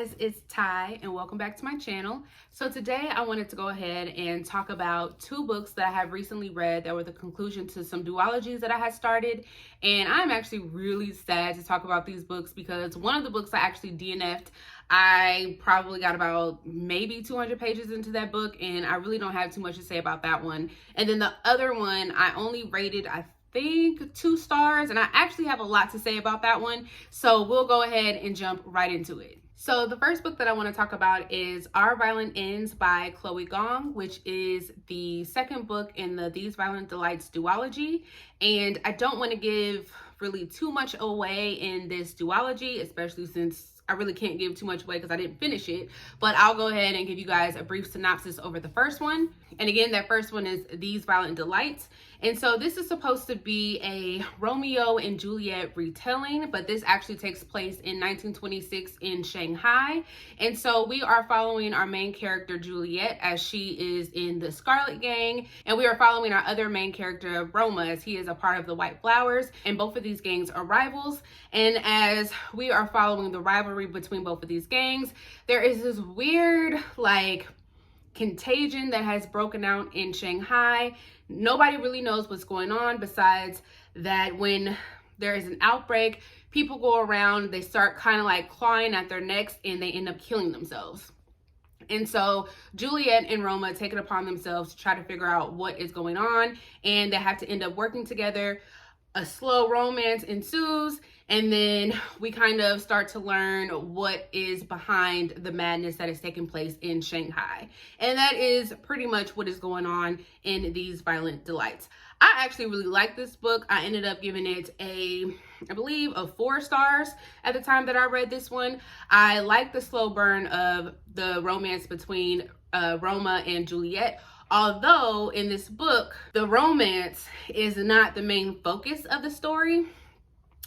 guys, it's Ty and welcome back to my channel. So today I wanted to go ahead and talk about two books that I have recently read that were the conclusion to some duologies that I had started. And I'm actually really sad to talk about these books because one of the books I actually DNF'd. I probably got about maybe 200 pages into that book and I really don't have too much to say about that one. And then the other one I only rated, I think, 2 stars, and I actually have a lot to say about that one, so we'll go ahead and jump right into it. So the first book that I want to talk about is Our Violin Ends by Chloe Gong, which is the second book in the These Violent Delights duology. And I don't want to give really too much away in this duology, especially since I really can't give too much away because I didn't finish it, but I'll go ahead and give you guys a brief synopsis over the first one. And again, that first one is These Violent Delights. And so this is supposed to be a Romeo and Juliet retelling, but this actually takes place in 1926 in Shanghai. And so we are following our main character, Juliet, as she is in the Scarlet Gang. And we are following our other main character, Roma, as he is a part of the White Flowers. And both of these gangs are rivals. And as we are following the rivalry between both of these gangs, there is this weird, contagion that has broken out in Shanghai. Nobody really knows what's going on besides that when there is an outbreak, people go around, they start kind of clawing at their necks and they end up killing themselves. And so Juliet and Roma take it upon themselves to try to figure out what is going on, and they have to end up working together. A slow romance ensues, and then we kind of start to learn what is behind the madness that is taking place in Shanghai. And that is pretty much what is going on in These Violent Delights. I actually really like this book. I ended up giving it I believe 4 stars at the time that I read this one. I like the slow burn of the romance between Roma and Juliet. Although in this book, the romance is not the main focus of the story,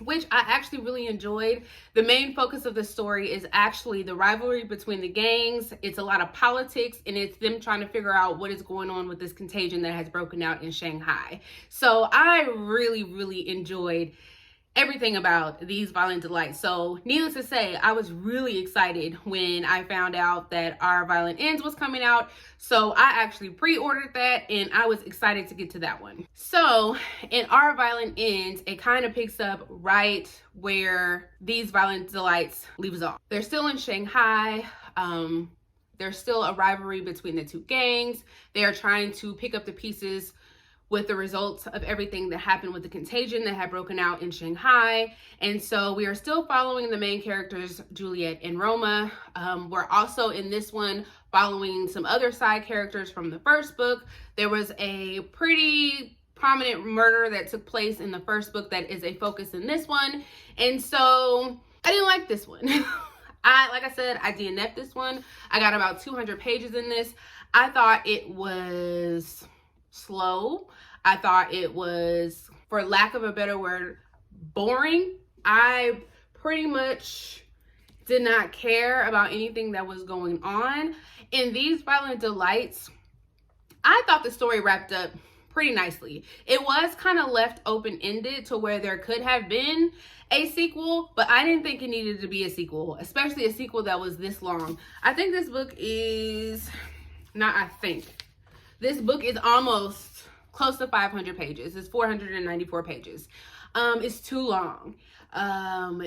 which I actually really enjoyed. The main focus of the story is actually the rivalry between the gangs. It's a lot of politics, and it's them trying to figure out what is going on with this contagion that has broken out in Shanghai. So I really, really enjoyed everything about These Violent Delights. So needless to say, I was really excited when I found out that Our Violin Ends was coming out. So I actually pre-ordered that and I was excited to get to that one. So in Our Violin Ends, it kind of picks up right where These Violent Delights leaves off. They're still in Shanghai. There's still a rivalry between the two gangs. They are trying to pick up the pieces with the results of everything that happened with the contagion that had broken out in Shanghai. And so we are still following the main characters, Juliet and Roma. We're also in this one following some other side characters from the first book. There was a pretty prominent murder that took place in the first book that is a focus in this one. And so I didn't like this one. Like I said, I DNF'd this one. I got about 200 pages in this. I thought it was slow. I thought it was, for lack of a better word, boring. I pretty much did not care about anything that was going on. In These Violent Delights, I thought the story wrapped up pretty nicely. It was kind of left open-ended to where there could have been a sequel, but I didn't think it needed to be a sequel, especially a sequel that was this long. I think this book is, this book is almost close to 500 pages. It's 494 pages. It's too long.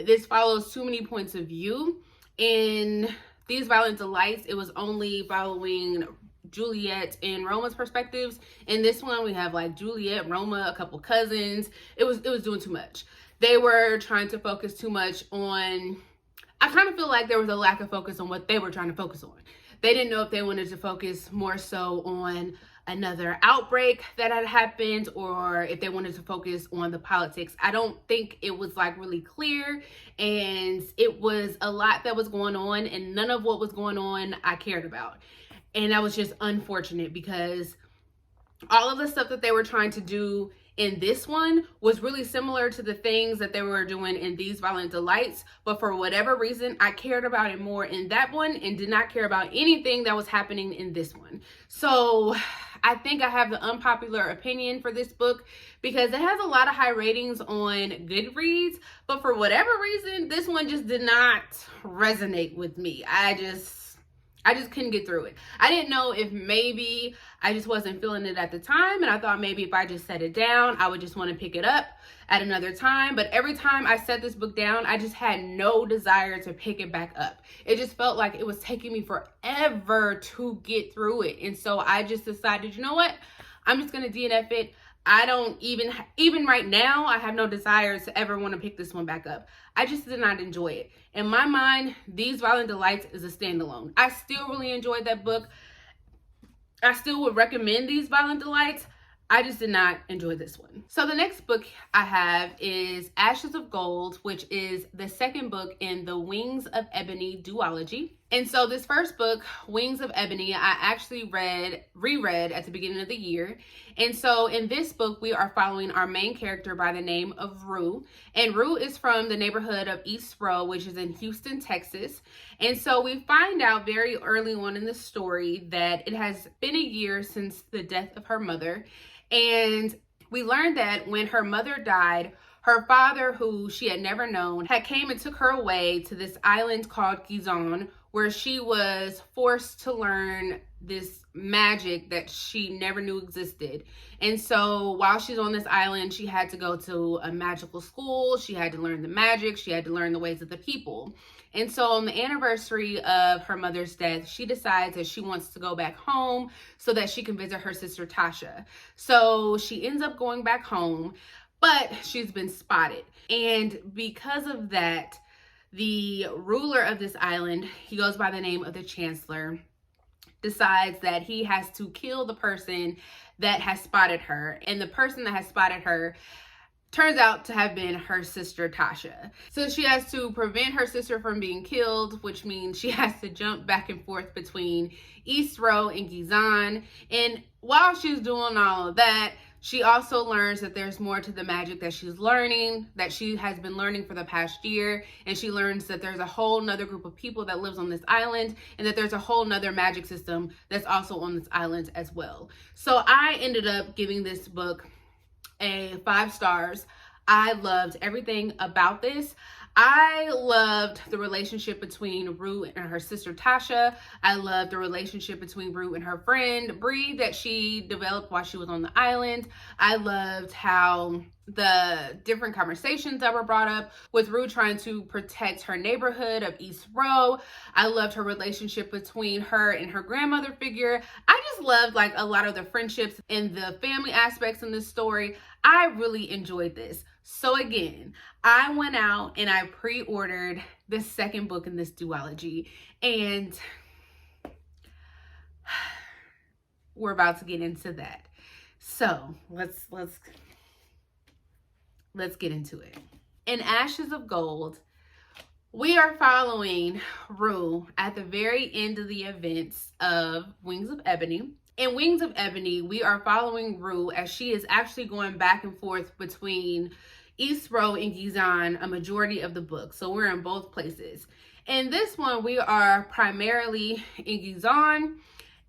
This follows too many points of view. In These Violent Delights, it was only following Juliet and Roma's perspectives. In this one, we have Juliet, Roma, a couple cousins. It was doing too much. They were trying to focus too much on, I kind of feel like there was a lack of focus on what they were trying to focus on. They didn't know if they wanted to focus more so on another outbreak that had happened or if they wanted to focus on the politics. I don't think it was really clear, and it was a lot that was going on, and none of what was going on I cared about. And that was just unfortunate because all of the stuff that they were trying to do in this one was really similar to the things that they were doing in These Violent Delights, but for whatever reason, I cared about it more in that one and did not care about anything that was happening in this one. So I think I have the unpopular opinion for this book because it has a lot of high ratings on Goodreads, but for whatever reason, this one just did not resonate with me. I just couldn't get through it. I didn't know if maybe I just wasn't feeling it at the time, and I thought maybe if I just set it down, I would just want to pick it up at another time. But every time I set this book down, I just had no desire to pick it back up. It just felt like it was taking me forever to get through it. And so I just decided, you know what? I'm just going to DNF it. I don't even right now, I have no desire to ever want to pick this one back up. I just did not enjoy it. In my mind, These Violin Delights is a standalone. I still really enjoyed that book. I still would recommend These Violin Delights. I just did not enjoy this one. So the next book I have is Ashes of Gold, which is the second book in the Wings of Ebony duology. And so this first book, Wings of Ebony, I actually reread at the beginning of the year. And so in this book, we are following our main character by the name of Rue. And Rue is from the neighborhood of East Row, which is in Houston, Texas. And so we find out very early on in the story that it has been a year since the death of her mother. And we learned that when her mother died, her father, who she had never known, had came and took her away to this island called Gong, where she was forced to learn this magic that she never knew existed. And so while she's on this island, she had to go to a magical school. She had to learn the magic. She had to learn the ways of the people. And so on the anniversary of her mother's death, she decides that she wants to go back home so that she can visit her sister Tasha. So she ends up going back home, but she's been spotted. And because of that, the ruler of this island, he goes by the name of the Chancellor, decides that he has to kill the person that has spotted her. And the person that has spotted her turns out to have been her sister Tasha. So she has to prevent her sister from being killed, which means she has to jump back and forth between East Row and Gizan. And while she's doing all of that, she also learns that there's more to the magic that she's learning, that she has been learning for the past year. And she learns that there's a whole nother group of people that lives on this island, and that there's a whole nother magic system that's also on this island as well. So I ended up giving this book a 5 stars. I loved everything about this. I loved the relationship between Rue and her sister Tasha. I loved the relationship between Rue and her friend Bree that she developed while she was on the island. I loved how the different conversations that were brought up with Rue trying to protect her neighborhood of East Row. I loved her relationship between her and her grandmother figure. I just loved like a lot of the friendships and the family aspects in this story. I really enjoyed this. So again, I went out and I pre-ordered the second book in this duology, and we're about to get into that. So let's get into it. In Ashes of Gold, we are following Rue at the very end of the events of Wings of Ebony. In Wings of Ebony, we are following Rue as she is actually going back and forth between East Row and Gizan a majority of the book. So we're in both places. In this one, we are primarily in Gizan,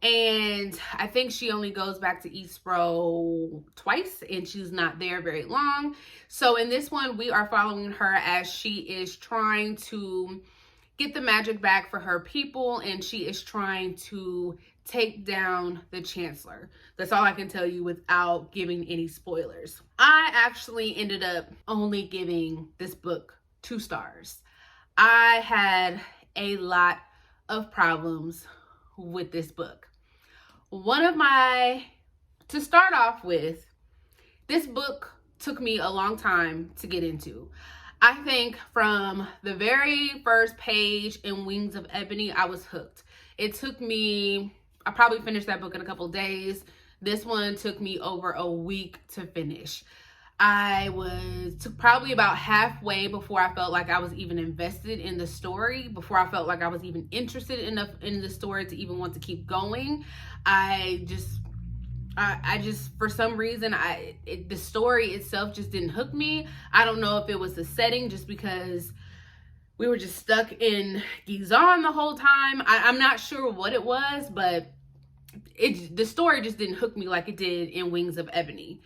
and I think she only goes back to East Row twice, and she's not there very long. So in this one, we are following her as she is trying to get the magic back for her people, and she is trying to take down the Chancellor. That's all I can tell you without giving any spoilers. I actually ended up only giving this book 2 stars. I had a lot of problems with this book. To start off with, this book took me a long time to get into. I think from the very first page in Wings of Ebony, I was hooked. I probably finished that book in a couple days. This one took me over a week to finish. Took probably about halfway before I felt like I was even invested in the story, before I felt like I was even interested enough in the story to even want to keep going. I just, for some reason, the story itself just didn't hook me. I don't know if it was the setting, just because we were just stuck in Gizan the whole time. I'm not sure what it was, but the story just didn't hook me like it did in Wings of Ebony.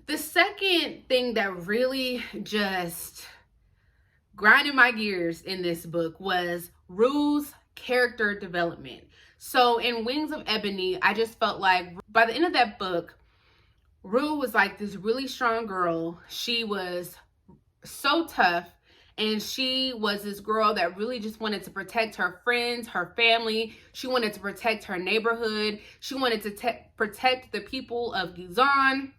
The second thing that really just grinding my gears in this book was Rue's character development. So in Wings of Ebony, I just felt like by the end of that book, Rue was like this really strong girl. She was so tough, and she was this girl that really just wanted to protect her friends, her family. She wanted to protect her neighborhood. She wanted to protect the people of Gizon.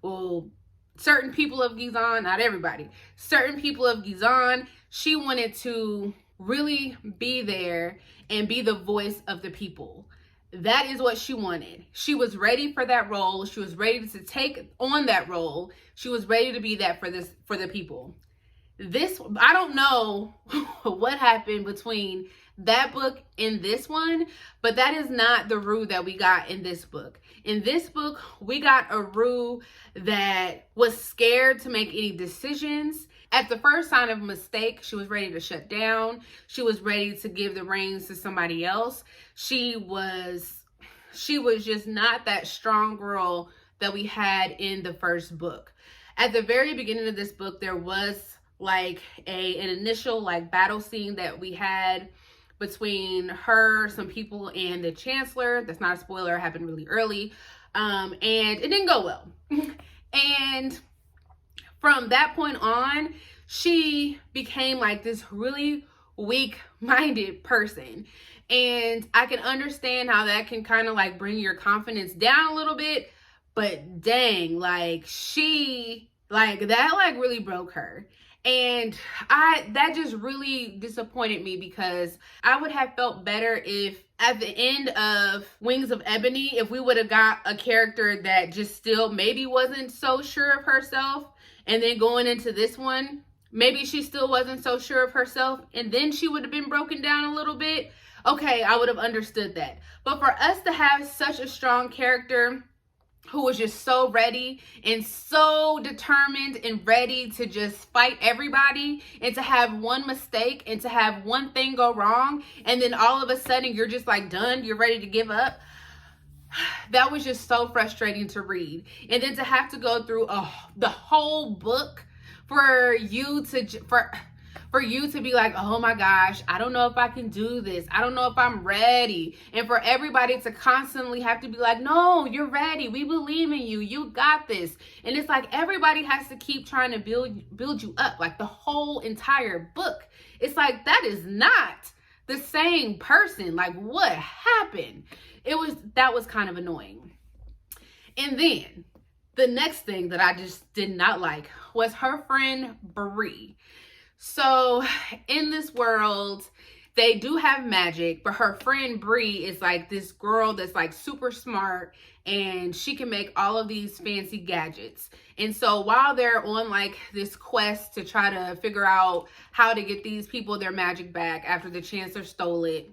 Well, certain people of Gizon, not everybody. Certain people of Gizon. She wanted to really be there and be the voice of the people. That is what she wanted. She was ready for that role. She was ready to take on that role. She was ready to be that for the people. This, I don't know what happened between that book and this one, but that is not the Rue that we got in this book. In this book, we got a Rue that was scared to make any decisions. At the first sign of a mistake, she was ready to shut down. She was ready to give the reins to somebody else. She was just not that strong girl that we had in the first book. At the very beginning of this book, there was like an initial like battle scene that we had between her, some people, and the Chancellor. That's not a spoiler, it happened really early. And it didn't go well. And from that point on, she became like this really weak-minded person. And I can understand how that can kind of like bring your confidence down a little bit. But dang, like that like really broke her. And that just really disappointed me, because I would have felt better if at the end of Wings of Ebony, if we would have got a character that just still maybe wasn't so sure of herself, and then going into this one, maybe she still wasn't so sure of herself, and then she would have been broken down a little bit. Okay, I would have understood that. But for us to have such a strong character who was just so ready and so determined and ready to just fight everybody, and to have one mistake and to have one thing go wrong, and then all of a sudden you're just like done, you're ready to give up. That was just so frustrating to read. And then to have to go through the whole book for you to be like, oh my gosh, I don't know if I can do this. I don't know if I'm ready. And for everybody to constantly have to be like, no, you're ready. We believe in you. You got this. And it's like everybody has to keep trying to build you up, like the whole entire book. It's like, that is not the same person. Like, what happened? That was kind of annoying. And then the next thing that I just did not like was her friend Bree. So in this world, they do have magic, but her friend Bree is like this girl that's like super smart, and she can make all of these fancy gadgets. And so while they're on like this quest to try to figure out how to get these people their magic back after the Chancellor stole it,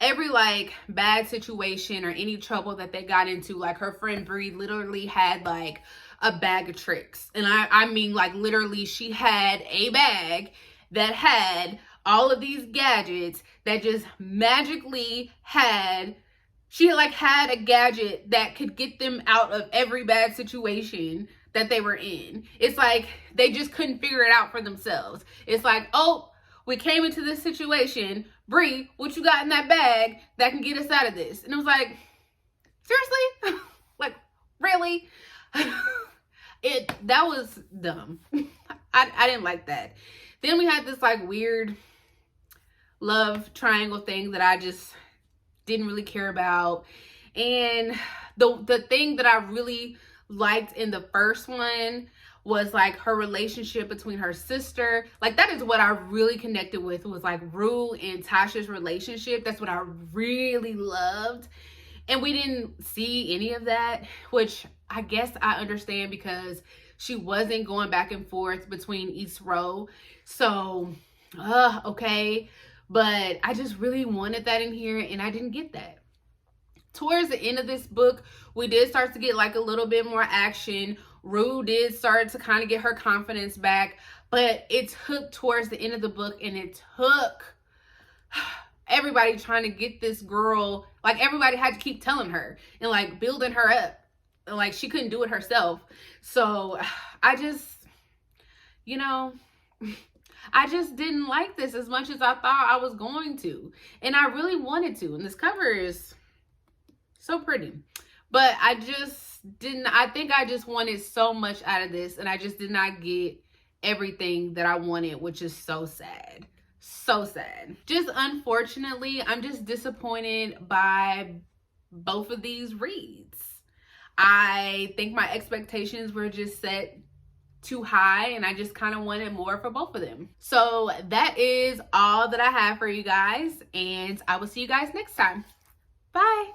every like bad situation or any trouble that they got into, like her friend Bree literally had like a bag of tricks. And I mean like literally she had a bag that had all of these gadgets that just magically she had a gadget that could get them out of every bad situation that they were in. It's like they just couldn't figure it out for themselves. It's like, oh, we came into this situation. Bree, what you got in that bag that can get us out of this? And it was like, seriously? Like, really? That was dumb. I didn't like that. Then we had this like weird love triangle thing that I just didn't really care about. And the thing that I really liked in the first one was like her relationship between her sister. Like that is what I really connected with, was like Rue and Tasha's relationship. That's what I really loved. And we didn't see any of that, which I guess I understand because she wasn't going back and forth between East Row. So, okay. But I just really wanted that in here, and I didn't get that. Towards the end of this book, we did start to get like a little bit more action. Rue did start to kind of get her confidence back, but it took towards the end of the book, and it took everybody trying to get this girl, like everybody had to keep telling her and like building her up. And like she couldn't do it herself. So I just, you know, I just didn't like this as much as I thought I was going to. And I really wanted to. And this cover is so pretty. But I just didn't, I think I just wanted so much out of this. And I just did not get everything that I wanted, which is so sad. So sad. Just unfortunately, I'm just disappointed by both of these reads. I think my expectations were just set too high and I just kind of wanted more for both of them. So that is all that I have for you guys, and I will see you guys next time. Bye.